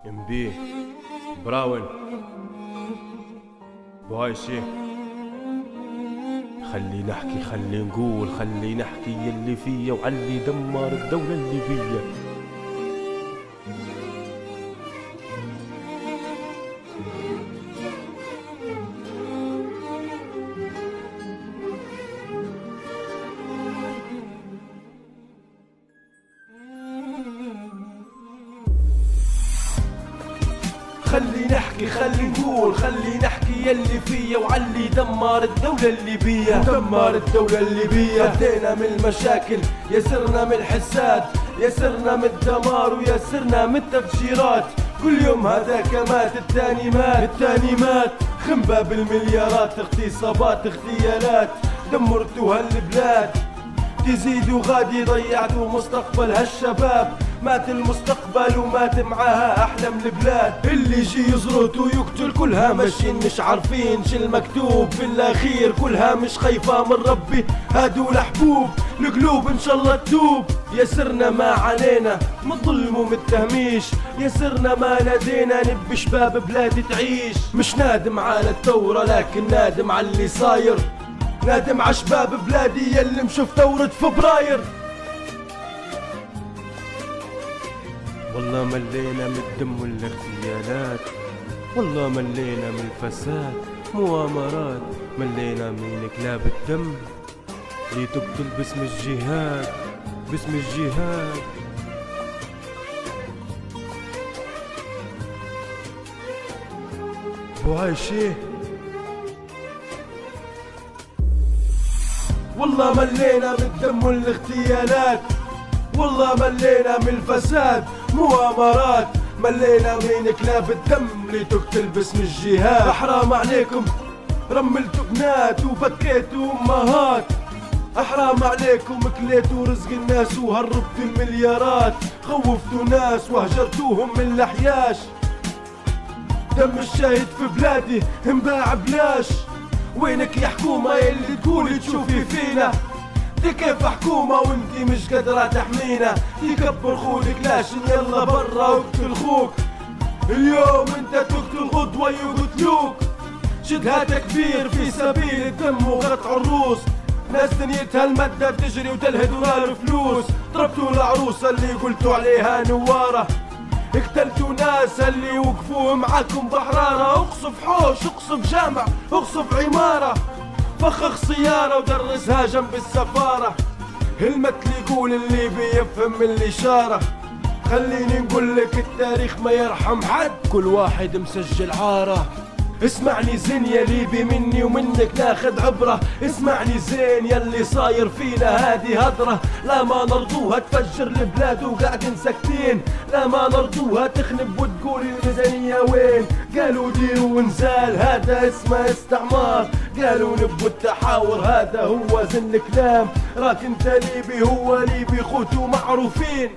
MB براون بوايشي. خلي نحكي، خلي نقول، خلي نحكي يلي فيا وعلي دمر الدولة الليبية. خلي نحكي، خلي نقول، خلي نحكي يلي فيا وعلي دمر الدولة الليبية. دمر الدولة الليبية. بدينا من المشاكل، يسرنا من الحساد، يسرنا من الدمار، ويسرنا من التفجيرات. كل يوم هذاك مات، التاني مات، التاني مات. خنبة بالمليارات، اغتصابات، اغتيالات، دمرتوا هالبلاد. تزيدوا غادي، ضيعتوا مستقبل هالشباب. مات المستقبل ومات معاها احلام البلاد. اللي يجي يزرط ويقتل كلها ماشيين مش عارفين شو المكتوب في الاخير. كلها مش خايفة من ربي، هادو الحبوب القلوب ان شاء الله تدوب. يسرنا ما علينا من ظلم ومتهميش، يسرنا ما نادينا نبي شباب بلادي تعيش. مش نادم على الثورة لكن نادم على اللي صاير، نادم على شباب بلادي يلي مشوف ثورة فبراير. والله ملينا من الدم والاغتيالات، والله ملينا من الفساد مؤامرات، ملينا من كلاب الدم اللي تقتل باسم الجهاد، باسم الجهاد. بوعايشيه. والله ملينا من الدم والاغتيالات، والله ملينا من الفساد مؤامرات، ملينا من كلاب الدم اللي تقتل باسم الجهاد. حرام عليكم رملتوا بنات وبكيتوا امهات، حرام عليكم كليتوا رزق الناس وهربتوا المليارات. خوفتوا ناس وهجرتوهم من الحياش. دم الشاهد في بلادي انباع بلاش. وينك يا حكومة يلي تقولي تشوفي فينا؟ دي كيف حكومة وانتي مش قادرة تحمينا؟ يكبر خولك لاشن يلا برا واقتل خوك. اليوم انت تقتل غدوة يقتلوك. شدها تكبير في سبيل الدم وقطع الروس. ناس دنيتها المادة بتجري وتلهد ورا فلوس. ضربتوا العروسة اللي قلتوا عليها نوارة، اقتلتوا ناس اللي وقفوا معاكم بحرارة. اقصف حوش، اقصف جامع، اقصف عمارة، فخخ سيارة ودرسها جنب السفارة. المثل يقول اللي بيفهم من الإشارة. خليني نقول لك التاريخ ما يرحم حد، كل واحد مسجل عاره. اسمعني زين يا ليبي، مني ومنك ناخد عبرة. اسمعني زين يلي صاير فينا هادي هدرة. لا ما نرضوها تفجر البلاد وقاعدين ساكتين، لا ما نرضوها تخنب وتقول الميزانية وين. قالوا ديروا انزال هذا اسمه استعمار، قالوا نبو التحاور هذا هو زن الكلام. راك انت ليبي هو ليبي خوتو معروفين.